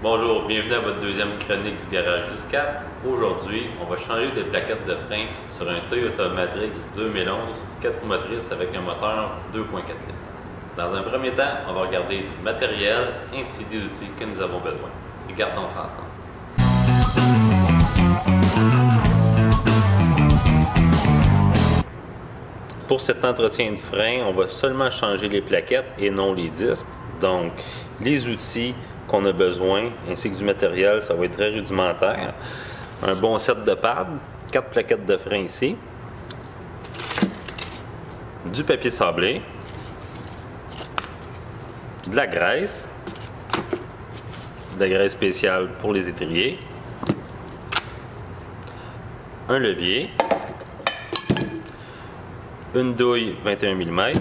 Bonjour, bienvenue à votre deuxième chronique du Garage 10-4. Aujourd'hui, on va changer de plaquettes de frein sur un Toyota Matrix 2011, 4 roues motrices avec un moteur 2.4 litres. Dans un premier temps, on va regarder du matériel ainsi des outils que nous avons besoin. Regardons ça ensemble. Pour cet entretien de frein, on va seulement changer les plaquettes et non les disques. Donc, les outils qu'on a besoin, ainsi que du matériel, ça va être très rudimentaire. Un bon set de pads, 4 plaquettes de frein ici, du papier sablé, de la graisse spéciale pour les étriers, un levier, une douille 21 mm,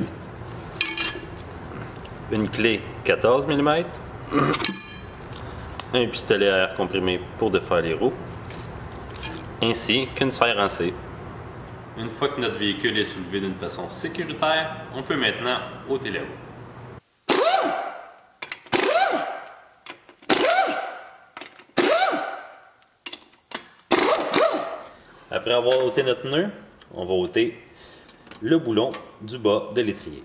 une clé 14 mm, un pistolet à air comprimé pour défaire les roues, ainsi qu'une serre en C. Une fois que notre véhicule est soulevé d'une façon sécuritaire, on peut maintenant ôter les roues. Après avoir ôté notre pneu, on va ôter le boulon du bas de l'étrier.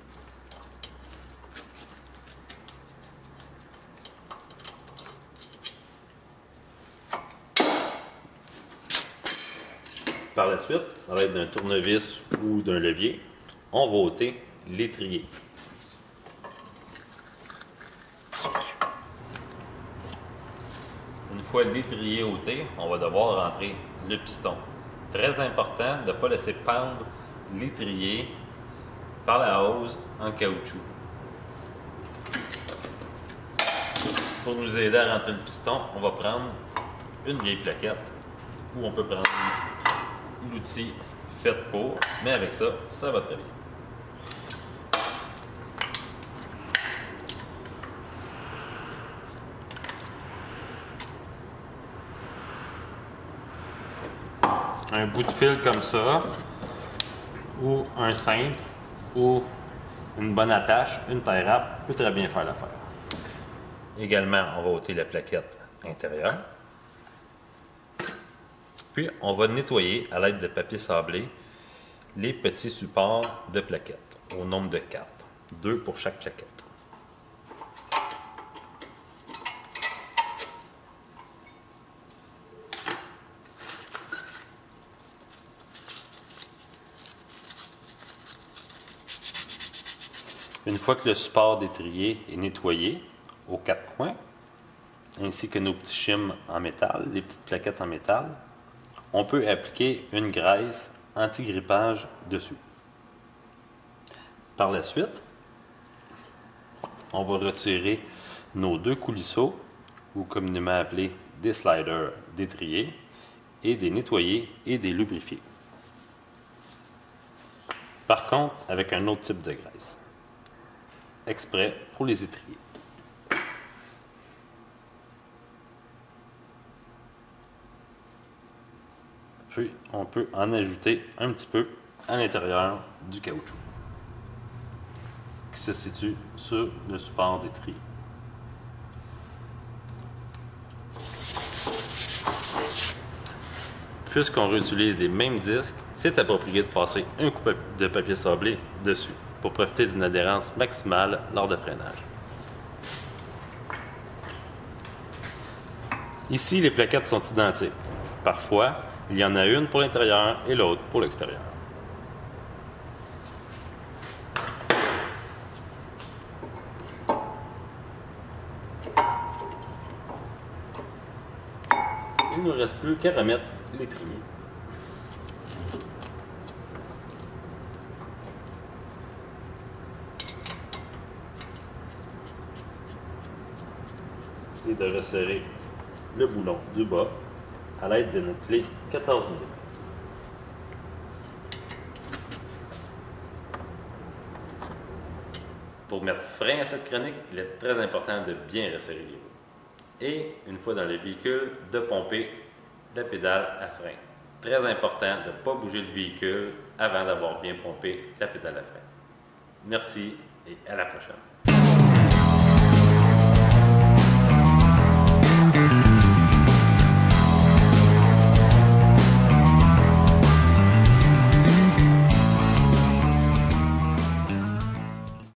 Par la suite, à l'aide d'un tournevis ou d'un levier, on va ôter l'étrier. Une fois l'étrier ôté, on va devoir rentrer le piston. Très important de ne pas laisser pendre l'étrier par la hose en caoutchouc. Pour nous aider à rentrer le piston, on va prendre une vieille plaquette ou on peut prendre l'outil fait pour, mais avec ça, ça va très bien. Un bout de fil comme ça, ou un cintre, ou une bonne attache, une tie wrap peut très bien faire l'affaire. Également, on va ôter la plaquette intérieure. Puis, on va nettoyer à l'aide de papier sablé les petits supports de plaquettes, au nombre de 4, 2 pour chaque plaquette. Une fois que le support d'étrier est nettoyé aux 4 coins, ainsi que nos petits shims en métal, les petites plaquettes en métal, on peut appliquer une graisse anti-grippage dessus. Par la suite, on va retirer nos 2 coulisseaux, ou communément appelés des sliders d'étrier, et des nettoyer et des lubrifier. Par contre, avec un autre type de graisse, exprès pour les étriers. Puis, on peut en ajouter un petit peu à l'intérieur du caoutchouc qui se situe sur le support d'étrier. Puisqu'on réutilise les mêmes disques, c'est approprié de passer un coup de papier sablé dessus pour profiter d'une adhérence maximale lors de freinage. Ici, les plaquettes sont identiques. Parfois, il y en a une pour l'intérieur et l'autre pour l'extérieur. Il ne nous reste plus qu'à remettre l'étrier. Et de resserrer le boulon du bas à l'aide de notre clé 14 mm. Pour mettre frein à cette chronique, il est très important de bien resserrer les roues. Et, une fois dans le véhicule, de pomper la pédale à frein. Très important de ne pas bouger le véhicule avant d'avoir bien pompé la pédale à frein. Merci et à la prochaine.